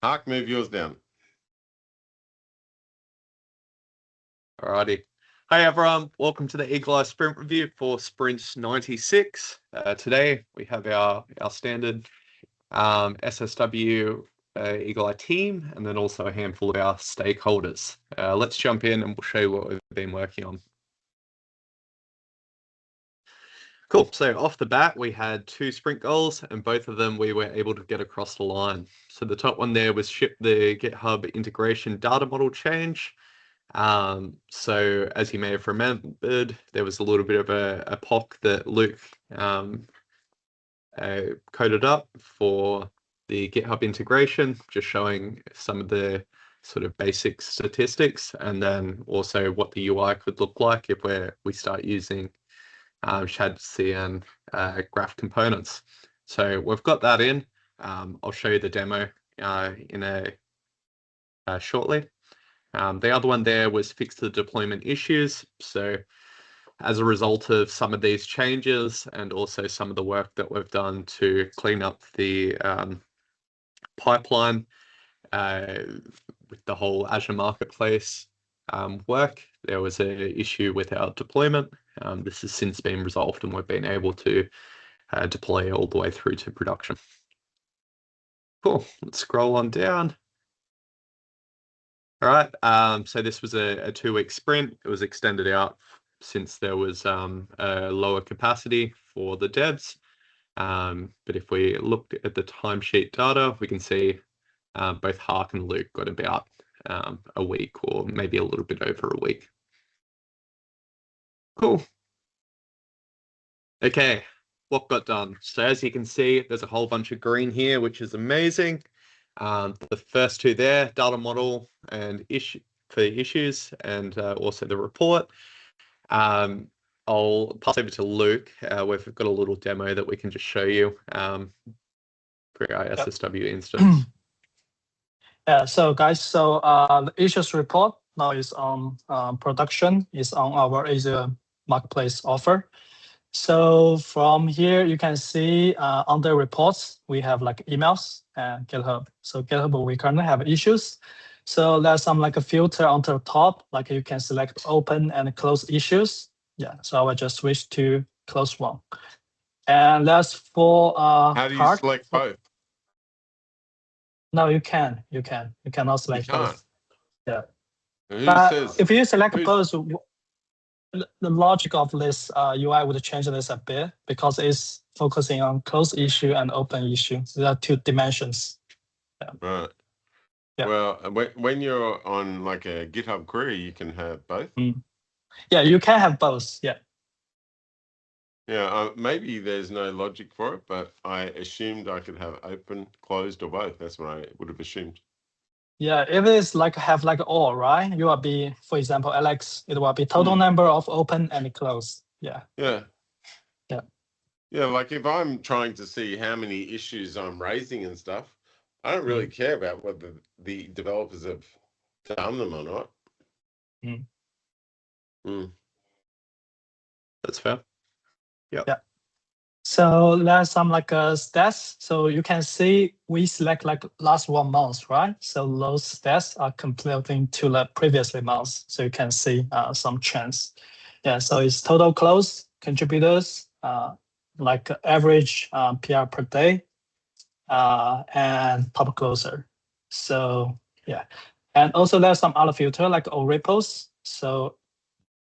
Hark, move yours down. Alrighty. Hi everyone, welcome to the EagleEye Sprint Review for Sprint 96. Today we have our standard SSW EagleEye team and then also a handful of our stakeholders. Let's jump in and we'll show you what we've been working on. Cool, so off the bat we had 2 sprint goals and both of them we were able to get across the line. So the top one there was ship the GitHub integration data model change. So as you may have remembered, there was a little bit of a POC that Luke coded up for the GitHub integration, just showing some of the sort of basic statistics and then also what the UI could look like if we start using ShadCN graph components. So we've got that in. I'll show you the demo shortly. The other one there was fix the deployment issues. So as a result of some of these changes and also some of the work that we've done to clean up the pipeline with the whole Azure Marketplace work, there was an issue with our deployment. This has since been resolved and we've been able to deploy all the way through to production. Cool, let's scroll on down. All right, so this was a 2-week sprint. It was extended out since there was a lower capacity for the devs. But if we look at the timesheet data, we can see both Hark and Luke got about a week or maybe a little bit over a week. Cool. Okay, what got done? So as you can see, there's a whole bunch of green here, which is amazing. The first 2 there, data model and issue for issues and also the report. I'll pass over to Luke. We've got a little demo that we can just show you for our SSW instance. Yeah, so guys, the issues report now is on production, is on our Azure Marketplace offer. So from here, you can see under reports, we have like emails and GitHub. So GitHub, we currently have issues. So there's some like a filter on the top, like you can select open and close issues. Yeah, so I will just switch to close one. And that's for how do you select both? No, you cannot select both. Yeah. Says, if you select both, the logic of this UI would change this a bit because it's focusing on closed issue and open issue. So there are 2 dimensions. Yeah. Right. Yeah. Well, when you're on like a GitHub query, you can have both. Yeah, you can have both. Yeah. Yeah, maybe there's no logic for it, but I assumed I could have open, closed, or both. That's what I would have assumed. Yeah, if it's like have like all, right? You will be, for example, Alex, it will be total number of open and close. Yeah. Yeah. Yeah. Yeah, like if I'm trying to see how many issues I'm raising and stuff, I don't really care about whether the developers have done them or not. That's fair. Yep. Yeah. So there's some like stats. So you can see we select like last 1 month, right? So those stats are comparing to the previous months. So you can see some trends. Yeah, so it's total close contributors, like average PR per day, and top closer. So yeah, and also there's some other filter like all repos. So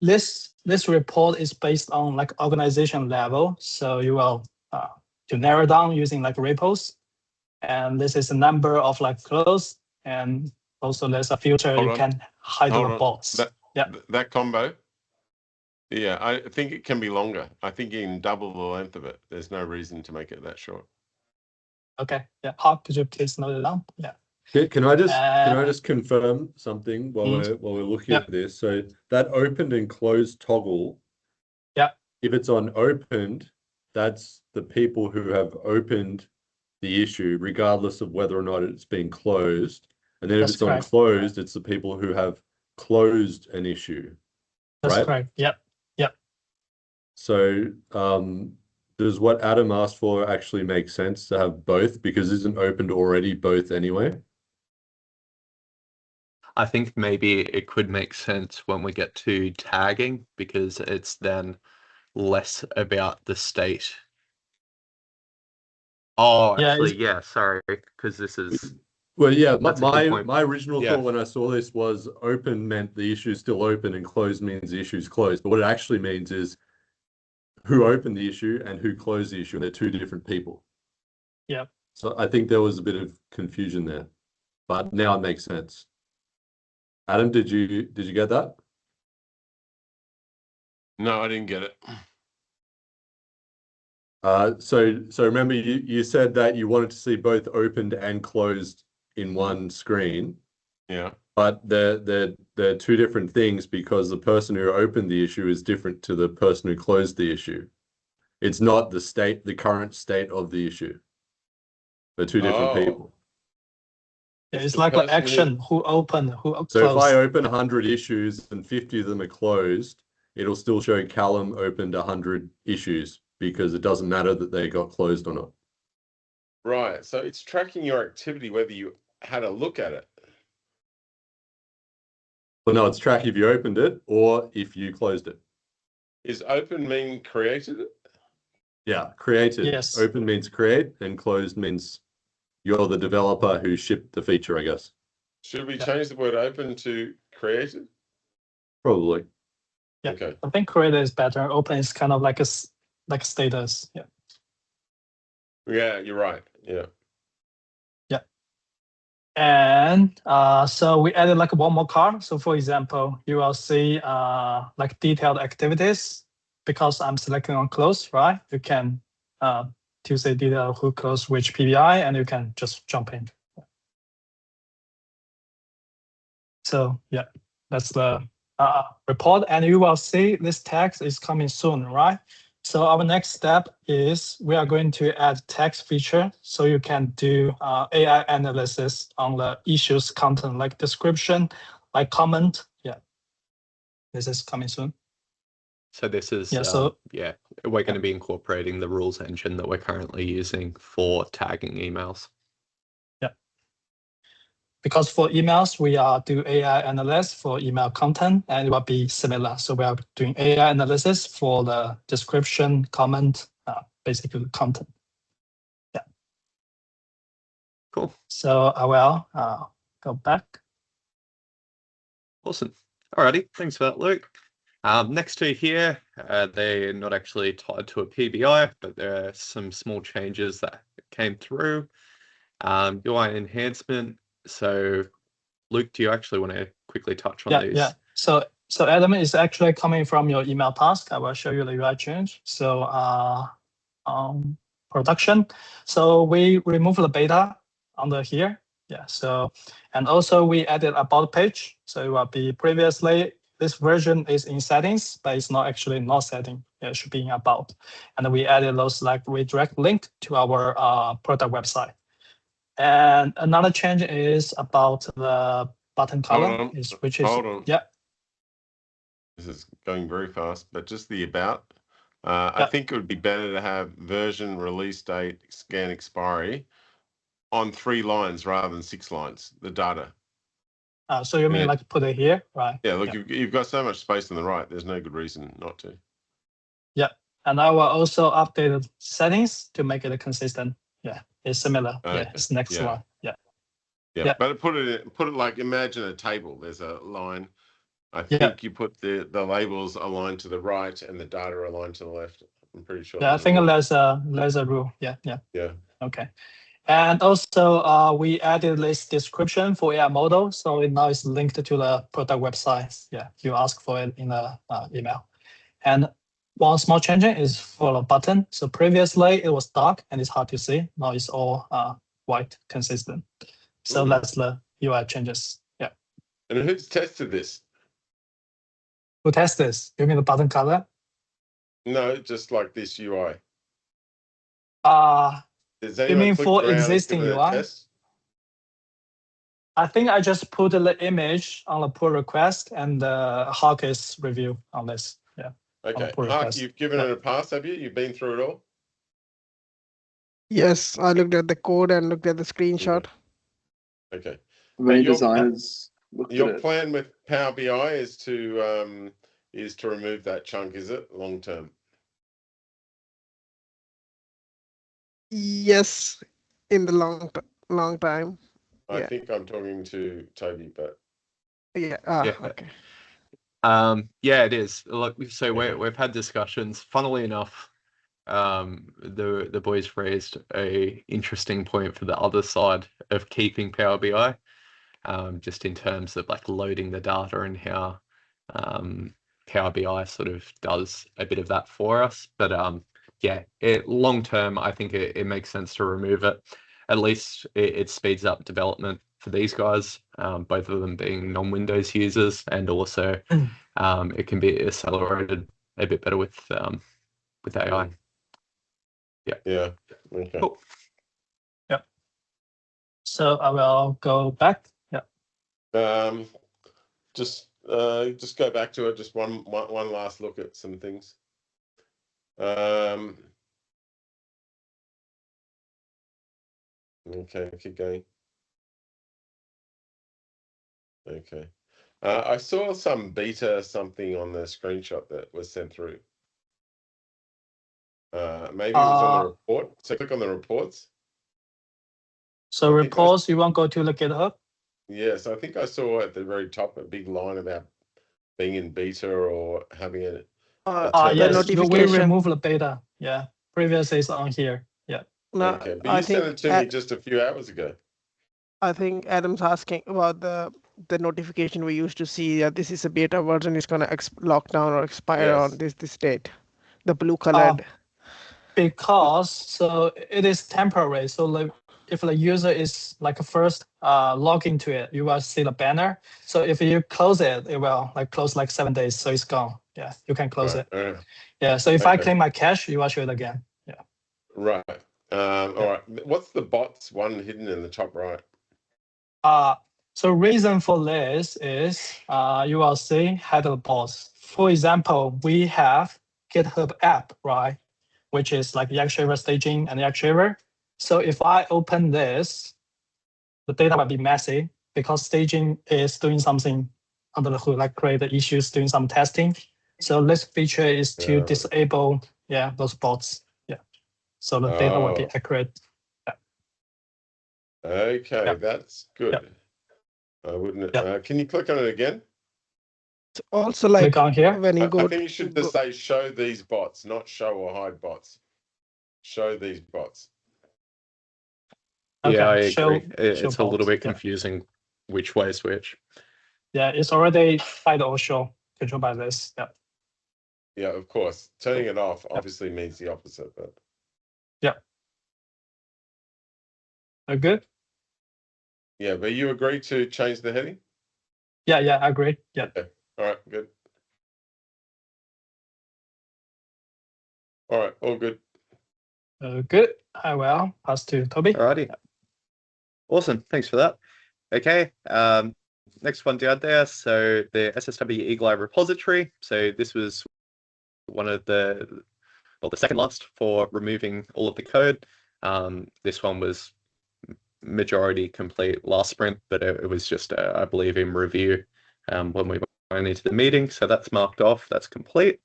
this report is based on like organization level. So you will to narrow down using like repos, and this is the number of like close, and also there's a filter you can hide the bots. That combo. Yeah, I think it can be longer. I think you can double the length of it. There's no reason to make it that short. Okay. Yeah. How could you please note it down? Yeah. Can I just confirm something while we're looking at this? So that opened and closed toggle. Yeah. If it's on opened, that's the people who have opened the issue, regardless of whether or not it's been closed. And then if it's on closed, it's the people who have closed an issue. That's correct. Yep. Yep. So does what Adam asked for actually make sense to have both, because isn't opened already both anyway? I think maybe it could make sense when we get to tagging, because it's then less about the state. Oh, actually, yeah, sorry, because this is... Well, yeah, that's a good point. my original Yeah. thought when I saw this was open meant the issue's still open and closed means the issue's closed. But what it actually means is who opened the issue and who closed the issue, and they're two different people. Yeah. So I think there was a bit of confusion there, but now it makes sense. Adam, did you get that? No, I didn't get it. So remember you said that you wanted to see both opened and closed in one screen. Yeah. But they're two different things, because the person who opened the issue is different to the person who closed the issue. It's not the current state of the issue. They're two different people. Yeah, it's like an action, who opened, who closed. So if I open 100 issues and 50 of them are closed, it'll still show Callum opened 100 issues, because it doesn't matter that they got closed or not. Right. So it's tracking your activity, whether you had a look at it. Well, no, it's tracking if you opened it or if you closed it. Is open mean created it? Yeah, created. Yes. Open means create, and closed means you're the developer who shipped the feature, I guess. Should we change the word open to created? Probably. Yeah. Okay. I think created is better. Open is kind of like a status. Yeah. Yeah, you're right. Yeah. Yeah. And so we added like one more card. So for example, you will see like detailed activities. Because I'm selecting on close, right? You can to say detail who closed which PBI, and you can just jump in. So yeah, that's the report, and you will see this text is coming soon, right? So our next step is we are going to add text feature, so you can do AI analysis on the issues content, like description, like comment. Yeah, this is coming soon. So this is, we're going to be incorporating the rules engine that we're currently using for tagging emails. Yeah. Because for emails, we are do AI analysis for email content, and it will be similar. So we are doing AI analysis for the description, comment, basically content. Yeah. Cool. So I will go back. Awesome. Alrighty. Thanks for that, Luke. Next two here, they're not actually tied to a PBI, but there are some small changes that came through. UI enhancement. So, Luke, do you actually want to quickly touch on these? Yeah. So Adam is actually coming from your email task. I will show you the UI change. So production. So we remove the beta under here. Yeah. So, and also we added about page. So it will be previously. This version is in settings, but it's not actually not setting. It should be in about. And we added those like redirect link to our product website. And another change is about the button color. Hold on. Yeah. This is going very fast, but just the about. I think it would be better to have version, release date, scan expiry on 3 lines rather than 6 lines, the data. So you mean like put it here, right? Yeah, look, you've got so much space on the right. There's no good reason not to. Yeah, and I will also update the settings to make it consistent. Yeah, it's similar. Yeah, it's next one. Yeah. But put it like, imagine a table. There's a line. I think you put the labels aligned to the right and the data aligned to the left. I'm pretty sure. Yeah, I think there's a rule. Yeah. Okay. And also, we added this description for AI model, so now it's linked to the product website. Yeah, you ask for it in the email. And one small change is for the button. So previously it was dark and it's hard to see. Now it's all white, consistent. So that's the UI changes. Yeah. And who's tested this? Who tested this? You mean the button color? No, just like this UI. You mean for existing UI? I think I just put the image on the pull request and Hawk's review on this. Yeah. Okay. Hawk, you've given it a pass, have you? You've been through it all? Yes, I looked at the code and looked at the screenshot. Okay. Many designers looked at Your it. plan with Power BI is to remove that chunk, is it, long term? Yes, in the long time. I Yeah. think I'm talking to Toby, but Yeah. Yeah. Okay. Yeah, it is. Look, so we've had discussions. Funnily enough, the boys raised a interesting point for the other side of keeping Power BI, just in terms of like loading the data and how Power BI sort of does a bit of that for us. But yeah, long term, I think it makes sense to remove it. At least it speeds up development for these guys, both of them being non-Windows users, and also it can be accelerated a bit better with AI. yeah, okay. Cool. Yep. So I will go back. Yeah. Just go back to it. Just one last look at some things. Okay, keep going. Okay. I saw some beta something on the screenshot that was sent through. Maybe it was on the report. So click on the reports. So reports, you want to go to the GitHub? Yes, I think I saw at the very top a big line about being in beta or having a the yes, notification. we remove the beta. Yeah, previously it's on here. Yeah. No, okay, but I you sent think it to me just a few hours ago. I think Adam's asking about the notification we used to see that this is a beta version is gonna lock down or expire Yes. on this date. The blue colored. Because so it is temporary. So like if the user is like first log into it, you will see the banner. So if you close it, it will like close like 7 days. So it's gone. Yeah, you can close it. Yeah. So if I claim my cache, you will show it again. Yeah. Right. All right. What's the bots one hidden in the top right? So reason for this is you will see header bots. For example, we have GitHub app, right? Which is like Yak Shaver staging and Yak Shaver. So if I open this, the data will be messy because staging is doing something under the hood, like create the issues, doing some testing. So this feature is to disable, those bots. Yeah. So the data will be accurate. Yeah. Okay, that's good. I wouldn't. Can you click on it again? It's also like click on here. when you go. I think you should just say show these bots, not show or hide bots. Show these bots. Yeah, Okay, I agree. It's a little bots. bit confusing which way is which. Yeah, it's already hide or show controlled by this. Yeah. Yeah, of course. Turning it off obviously means the opposite, but yeah. Good. Yeah, but you agree to change the heading? Yeah, I agree. Yeah. Okay. All right, good. All right, all good. Good. I will pass to Toby. Alrighty. Yeah. Awesome. Thanks for that. Okay. Next one down there. So the SSW EagleEye repository. So this was one of the second last for removing all of the code. This one was majority complete last sprint, but it was just, I believe, in review when we went into the meeting. So that's marked off. That's complete.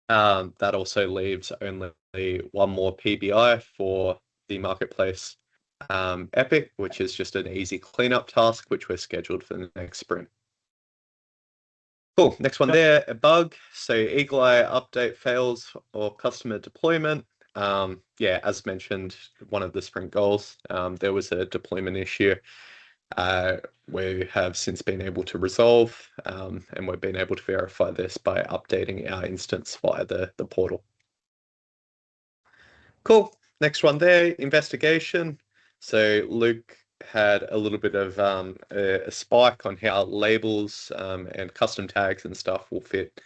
That also leaves only one more PBI for the marketplace epic, which is just an easy cleanup task, which we're scheduled for the next sprint. Cool. Next one there, a bug. So EagleEye update fails or customer deployment. Yeah, as mentioned, one of the sprint goals, there was a deployment issue we have since been able to resolve, and we've been able to verify this by updating our instance via the portal. Cool. Next one there, investigation. So Luke had a little bit of a spike on how labels and custom tags and stuff will fit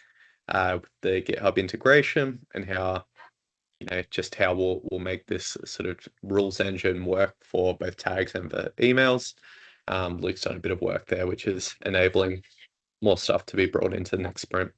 with the GitHub integration, and how, just how we'll make this sort of rules engine work for both tags and the emails. Luke's done a bit of work there, which is enabling more stuff to be brought into the next sprint.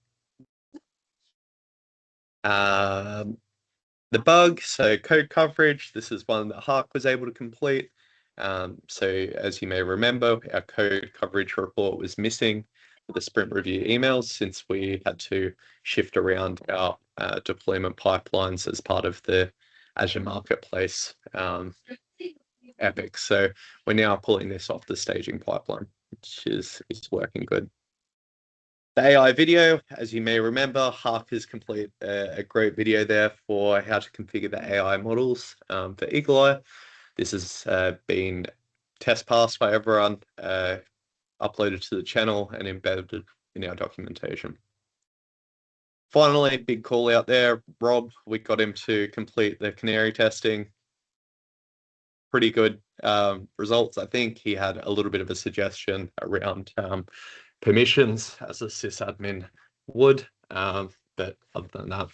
The bug, so code coverage, this is one that Hark was able to complete. So as you may remember, our code coverage report was missing for the sprint review emails since we had to shift around our deployment pipelines as part of the Azure Marketplace epic. So we're now pulling this off the staging pipeline, which is working good. The AI video, as you may remember, Hark has completed a great video there for how to configure the AI models for EagleEye. This has been test passed by everyone, uploaded to the channel and embedded in our documentation. Finally, big call out there, Rob, we got him to complete the canary testing. Pretty good results, I think. He had a little bit of a suggestion around permissions as a sysadmin would, but other than that,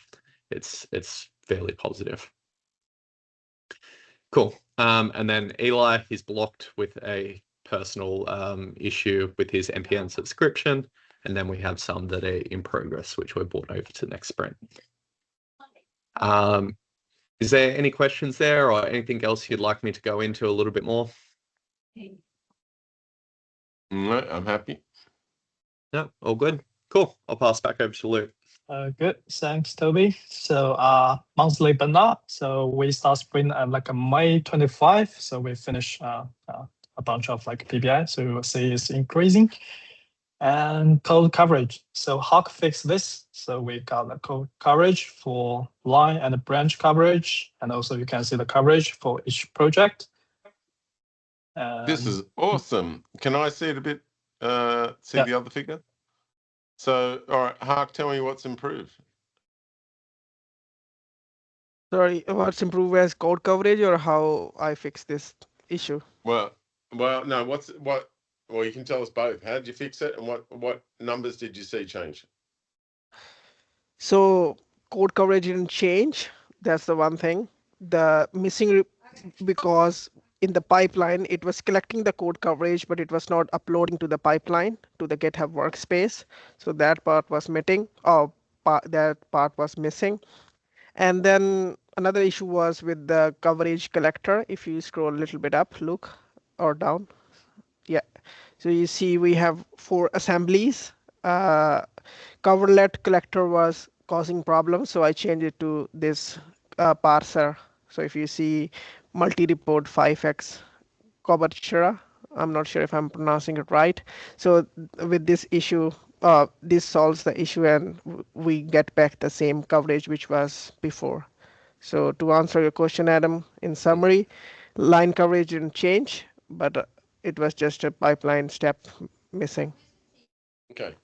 it's fairly positive. Cool. And then Eli, he's blocked with a personal issue with his NPN subscription, and then we have some that are in progress, which we're brought over to the next sprint. Is there any questions there or anything else you'd like me to go into a little bit more? No, I'm happy. No, all good. Cool. I'll pass back over to Luke. Good. Thanks, Toby. So monthly but not. So we start sprint at like a May 25. So we finish a bunch of like PBI. So you will see it's increasing. And code coverage. So Hawk fixed this. So we got the code coverage for line and branch coverage. And also you can see the coverage for each project. This is awesome. Can I see it a bit, see the other figure? So, all right, Hark, tell me what's improved. Sorry, what's improved as code coverage or how I fix this issue? Well, no, well, you can tell us both. How did you fix it and what numbers did you see change? So code coverage didn't change. That's the one thing. The missing, because in the pipeline, it was collecting the code coverage, but it was not uploading to the pipeline, to the GitHub workspace. So that part was missing, that part was missing. And then another issue was with the coverage collector. If you scroll a little bit up, look, or down. Yeah. So you see we have 4 assemblies. Coverlet collector was causing problems, so I changed it to this parser. So if you see multi-report 5x cobertura, I'm not sure if I'm pronouncing it right. So with this issue, this solves the issue and we get back the same coverage which was before. So to answer your question, Adam, in summary, line coverage didn't change, but it was just a pipeline step missing. Okay.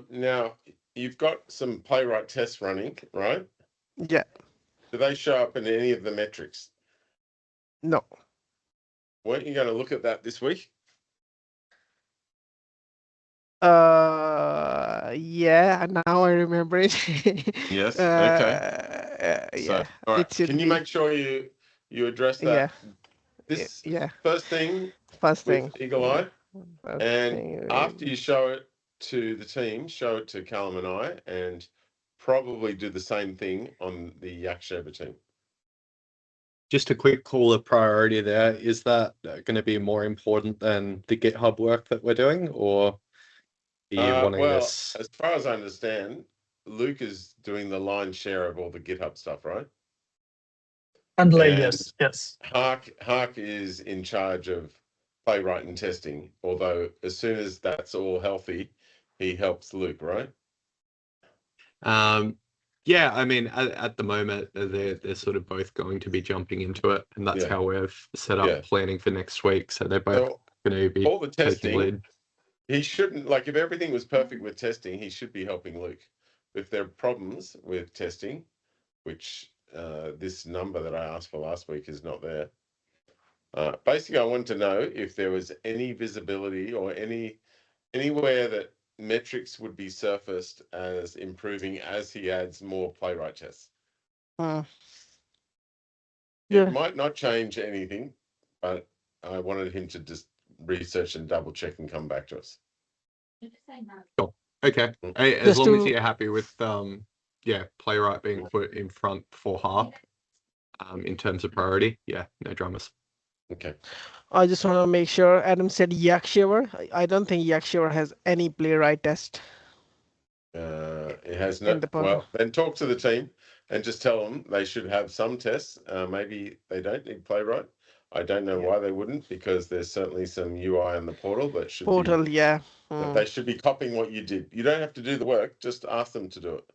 Now you've got some playwright tests running, right? Yeah. Do they show up in any of the metrics? No. Weren't you going to look at that this week? Yeah, now I remember it. Yes. Okay. Yeah. So, all right. Can you make sure you address that? Yeah. This Yeah. first thing First with thing. EagleEye, First and thing, after you show it to the team, show it to Callum and I, and probably do the same thing on the Yak Sheba team. Just a quick call of priority there. Is that going to be more important than the GitHub work that we're doing, or are you wanting this? As far as I understand, Luke is doing the lion's share of all the GitHub stuff, right? And yes. Hark is in charge of playwright and testing, although as soon as that's all healthy, he helps Luke, right? Yeah, I mean, at the moment, they're sort of both going to be jumping into it, and that's how we've set up planning for next week. So they're both going to be all the testing, taking lead. He shouldn't, like, if everything was perfect with testing, he should be helping Luke. If there are problems with testing, which this number that I asked for last week is not there. Basically, I wanted to know if there was any visibility or anywhere that metrics would be surfaced as improving as he adds more playwright tests. It might not change anything, but I wanted him to just research and double check and come back to us. Cool. Okay. As long as you're happy with playwright being put in front for Hark in terms of priority, no dramas. Okay. I just want to make sure. Adam said Yakshaver. I don't think Yakshaver has any playwright test. It has In no. the portal. Well, then talk to the team and just tell them they should have some tests. Maybe they don't need playwright. I don't know why they wouldn't, because there's certainly some UI in the portal that should Portal, be. yeah. That they should be copying what you did. You don't have to do the work. Just ask them to do it.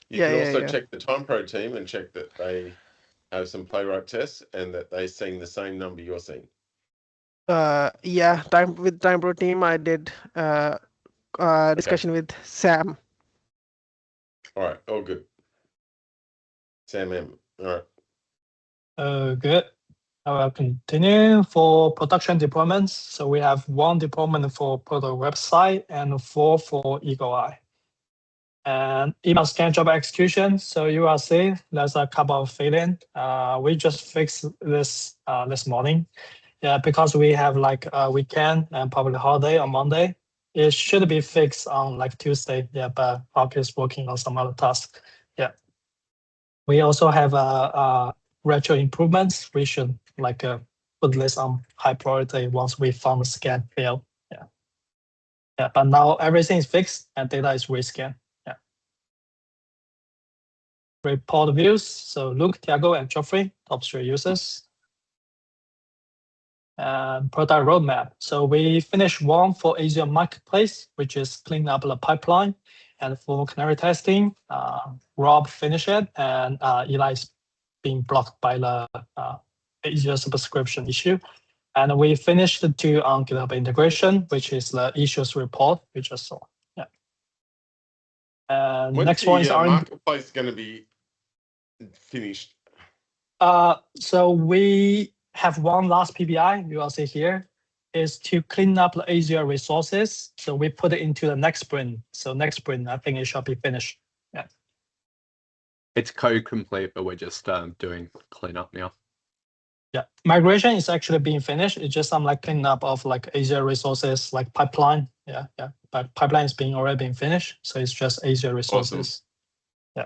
You can also check the Time Pro team and check that they have some playwright tests and that they're seeing the same number you're seeing. Yeah. Time Pro team, I did discussion with Sam. All right. All good. Sam M. All right. Good. I will continue for production deployments. So we have 1 deployment for product website and 4 for EagleEye. And email scan job execution. So you will see there's a couple of failing. We just fixed this this morning. Yeah, because we have like weekend and public holiday on Monday. It should be fixed on like Tuesday. Yeah, but Hawk is working on some other tasks. Yeah. We also have retro improvements. We should like put this on high priority once we found the scan fail. Yeah. Yeah, but now everything is fixed and data is rescanned. Yeah. Report views. So Luke, Tiago, and Geoffrey, top 3 users. And product roadmap. So we finished 1 for Azure Marketplace, which is clean up the pipeline. And for canary testing, Rob finished it, and Eli is being blocked by the Azure subscription issue. And we finished the 2 on GitHub integration, which is the issues report we just saw. Yeah. And next one is Marketplace going to be finished. So we have 1 last PBI, you will see here, is to clean up the Azure resources. So we put it into the next sprint. So next sprint, I think it shall be finished. Yeah. It's code complete, but we're just doing cleanup now. Yeah, migration is actually being finished. It's just some like cleanup of like Azure resources, like pipeline. Yeah. But pipeline is already being finished. So it's just Azure resources. Awesome. Yeah.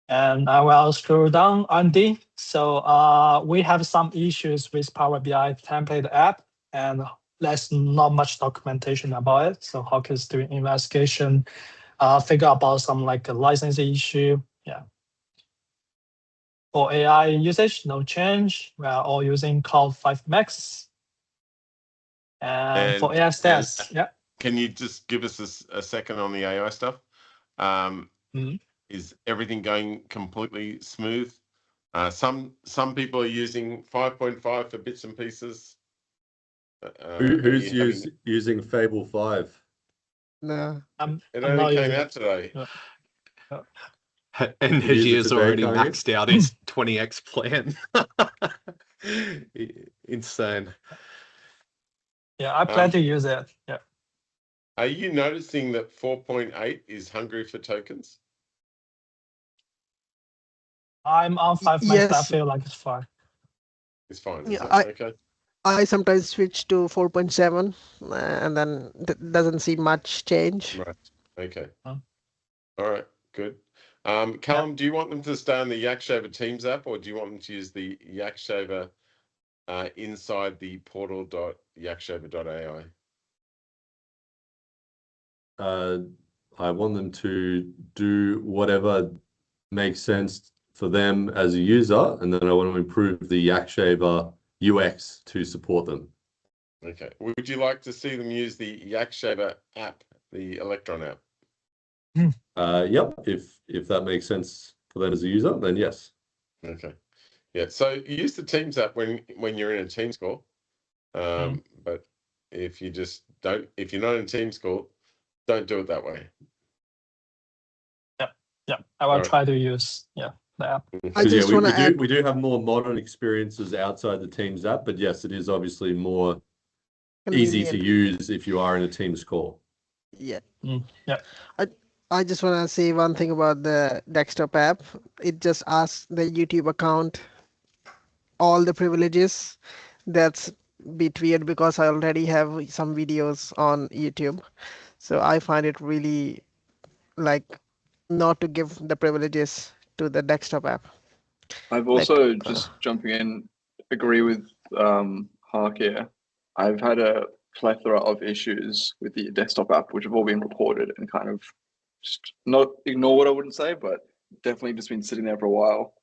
And I will scroll down R&D. So we have some issues with Power BI template app, and there's not much documentation about it. So Hawk is doing investigation, figure about some like a licensing issue. Yeah. For AI usage, no change. We are all using Cloud 5 Max. And for AI stats, yeah. Can you just give us a second on the AI stuff? Is everything going completely smooth? Some people are using 5.5 for bits and pieces. Who's using Fable 5? No. It only came out today. And Hiji has already maxed out his 20x plan. Insane. Yeah, I plan to use it. Yeah. Are you noticing that 4.8 is hungry for tokens? I'm on 5 Max. I feel like it's fine. It's fine. Yeah, okay. I sometimes switch to 4.7 and then doesn't see much change. Right. Okay. All right. Good. Callum, do you want them to stay on the Yakshaver Teams app, or do you want them to use the Yakshaver inside the portal.yakshaver.ai? I want them to do whatever makes sense for them as a user, and then I want to improve the Yakshaver UX to support them. Okay. Would you like to see them use the Yakshaver app, the Electron app? Yep. If that makes sense for them as a user, then yes. Okay. Yeah. So you use the Teams app when you're in a Teams call, but if you just don't, if you're not in a Teams call, don't do it that way. Yeah. I will try to use the app. I just want to add, we do have more modern experiences outside the Teams app, but yes, it is obviously more easy to use if you are in a Teams call. Yeah. Yeah. I just want to say one thing about the desktop app. It just asks the YouTube account all the privileges. That's a bit weird because I already have some videos on YouTube. So I find it really like not to give the privileges to the desktop app. I've also just jumping in, agree with Hark here, I've had a plethora of issues with the desktop app, which have all been reported and kind of just not ignore what I wouldn't say, but definitely just been sitting there for a while.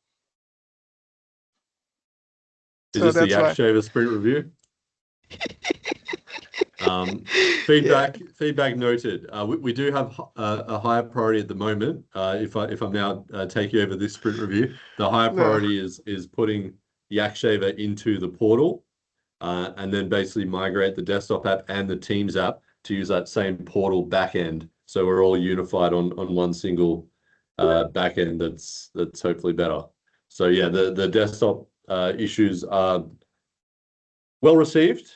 Is So this the that's Yak why. Shaver sprint review? Feedback noted. We do have a higher priority at the moment. If I'm now taking over this sprint review, the higher priority is putting Yak Shaver into the portal, and then basically migrate the desktop app and the Teams app to use that same portal backend. So we're all unified on one single backend that's hopefully better. So yeah, the desktop issues are well received.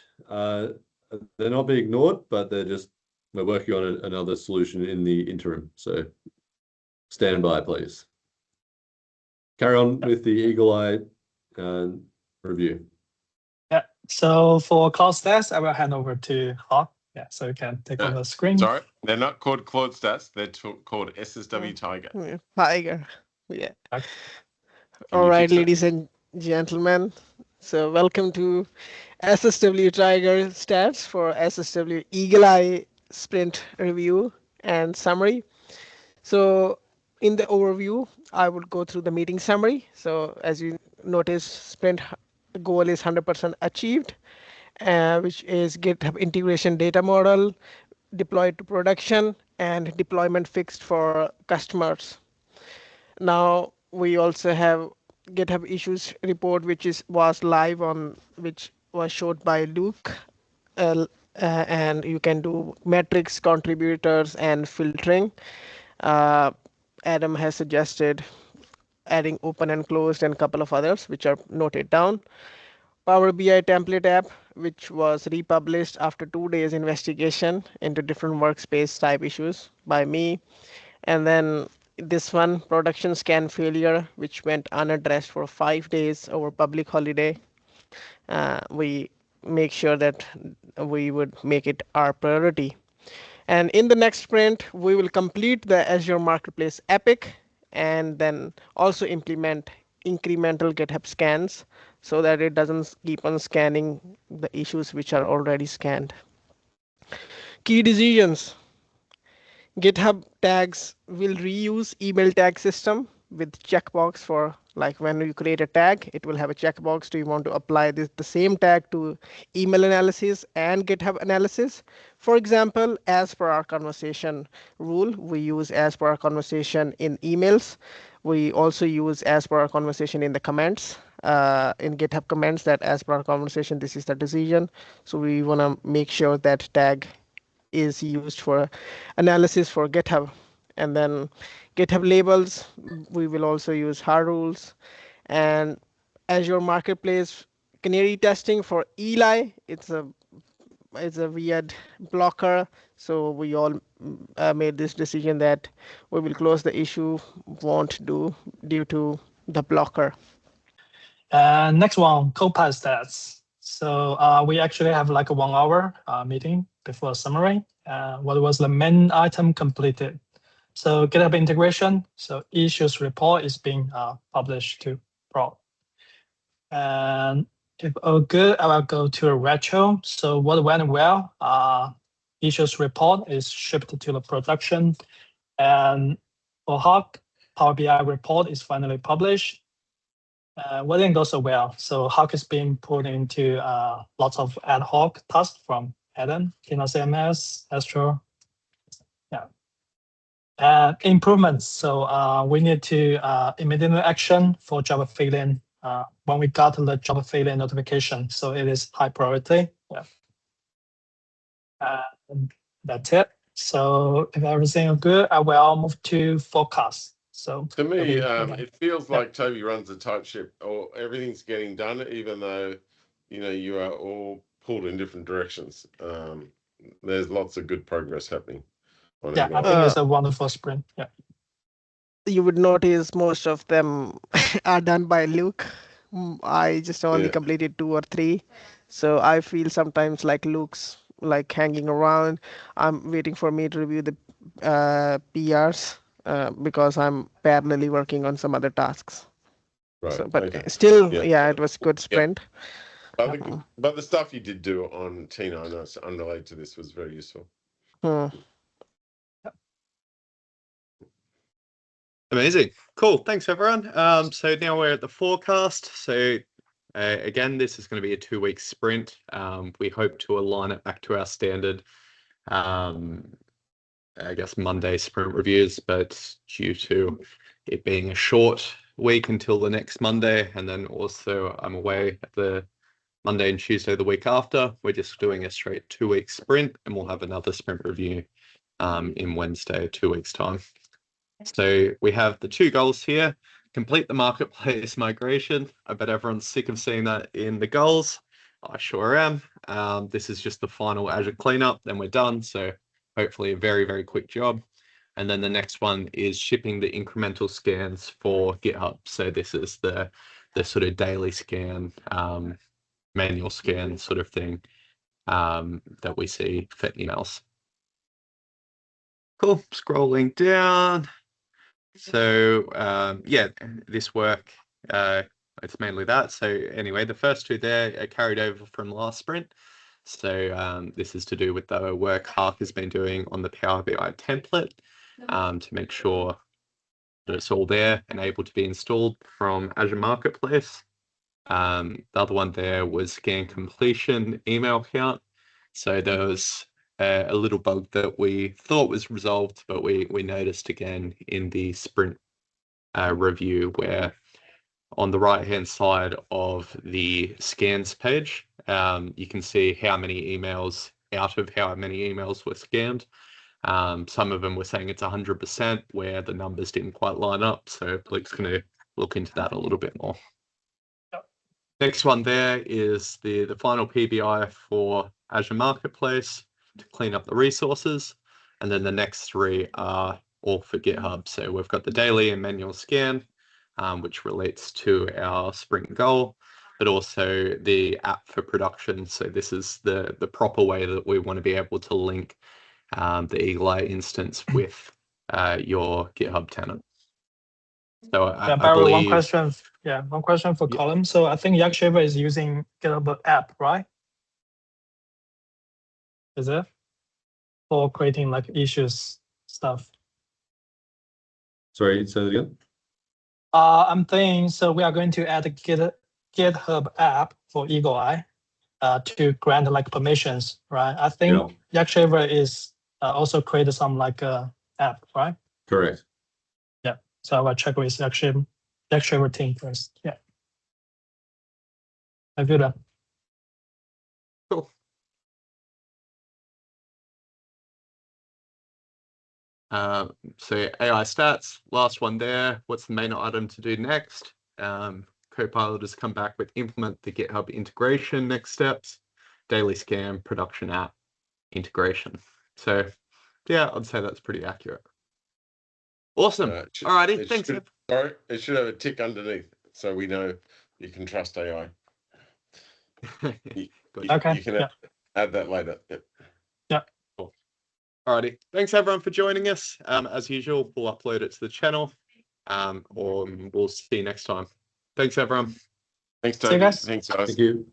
They're not being ignored, but we're working on another solution in the interim. So stand by, please. Carry on with the EagleEye review. Yeah. So for Cloud Stats, I will hand over to Hawk. Yeah. So you can take over the screen. Sorry, they're not called Cloud Stats. They're called SSW Tiger. Tiger. Yeah. Okay. All right, ladies and gentlemen. So welcome to SSW Tiger Stats for SSW EagleEye Sprint Review and Summary. So in the overview, I would go through the meeting summary. So as you notice, sprint goal is 100% achieved, which is GitHub integration data model deployed to production and deployment fixed for customers. Now we also have GitHub issues report, which was live on, which was showed by Luke, and you can do metrics, contributors, and filtering. Adam has suggested adding open and closed and a couple of others, which are noted down. Power BI template app, which was republished after 2 days investigation into different workspace type issues by me. And then this one, production scan failure, which went unaddressed for 5 days over public holiday. We make sure that we would make it our priority. And in the next sprint, we will complete the Azure Marketplace Epic and then also implement incremental GitHub scans so that it doesn't keep on scanning the issues which are already scanned. Key decisions. GitHub tags will reuse email tag system with checkbox for, like, when you create a tag, it will have a checkbox. Do you want to apply the same tag to email analysis and GitHub analysis? For example, as per our conversation rule, we use as per our conversation in emails. We also use as per our conversation in the comments, in GitHub comments, that as per our conversation, this is the decision. So we want to make sure that tag is used for analysis for GitHub. And then GitHub labels, we will also use hard rules. And Azure Marketplace canary testing for EagleEye, it's a weird blocker. So we all made this decision that we will close the issue, won't do due to the blocker. Next one, Copilot stats. So we actually have like a 1 hour meeting before summary. What was the main item completed? So GitHub integration. So issues report is being published to prod. And if all good, I will go to a retro. So what went well? Issues report is shipped to the production. And for Hawk, Power BI report is finally published. What didn't go so well? So Hawk is being put into lots of ad hoc tasks from Adam, CMS, Astro. Yeah. Improvements. So we need to immediate action for Java failing when we got the Java failing notification. So it is high priority. Yeah. That's it. So if everything is good, I will move to forecast. So to me, it feels like Toby runs a tight ship, or everything's getting done, even though you are all pulled in different directions. There's lots of good progress happening. Yeah, I think it's a wonderful sprint. Yeah. You would notice most of them are done by Luke. I just only completed 2 or 3. So I feel sometimes like Luke's like hanging around. I'm waiting for me to review the PRs because I'm parallelly working on some other tasks. Right. So, but still, it was good sprint. But the stuff you did do on Tina, I know it's unrelated to this, was very useful. Amazing. Cool. Thanks, everyone. So now we're at the forecast. So again, this is going to be a 2-week sprint. We hope to align it back to our standard, I guess, Monday sprint reviews, but due to it being a short week until the next Monday, and then also I'm away at the Monday and Tuesday the week after, we're just doing a straight 2-week sprint, and we'll have another sprint review in Wednesday, 2 weeks' time. So we have the 2 goals here: complete the marketplace migration. I bet everyone's sick of seeing that in the goals. I sure am. This is just the final Azure cleanup, then we're done. So hopefully a very, very quick job. And then the next one is shipping the incremental scans for GitHub. So this is the sort of daily scan, manual scan sort of thing that we see for emails. Cool. Scrolling down. So yeah, this work, it's mainly that. So anyway, the first 2 there are carried over from last sprint. So this is to do with the work Hark has been doing on the Power BI template to make sure that it's all there and able to be installed from Azure Marketplace. The other one there was scan completion email count. So there was a little bug that we thought was resolved, but we noticed again in the sprint review, where on the right hand side of the scans page, you can see how many emails out of how many emails were scanned. Some of them were saying it's 100%, where the numbers didn't quite line up. So Blake's going to look into that a little bit more. Next one there is the final PBI for Azure Marketplace to clean up the resources. And then the next 3 are all for GitHub. So we've got the daily and manual scan, which relates to our sprint goal, but also the app for production. So this is the proper way that we want to be able to link the EagleEye instance with your GitHub tenant. So I Barry, believe... one question for Colin. So I think Yakshiva is using GitHub app, right? Is it? For creating like issues stuff. Sorry, say that again. I'm thinking, so we are going to add a GitHub app for EagleEye to grant like permissions, right? I think Yakshiva is also created some like app, right? Correct. Yeah. So I will check with Yakshiva team first. Yeah. I'll do that. Cool. So AI stats, last one there. What's the main item to do next? Copilot has come back with implement the GitHub integration next steps, daily scan, production app integration. So yeah, I'd say that's pretty accurate. Awesome. Alrighty, thanks. Sorry, it should have a tick underneath, so we know you can trust AI. You can add that later. Yeah. Cool. Alrighty, thanks everyone for joining us. As usual, we'll upload it to the channel, or we'll see you next time. Thanks everyone. Thanks, See you Toby. guys. Thanks, guys. Thank you.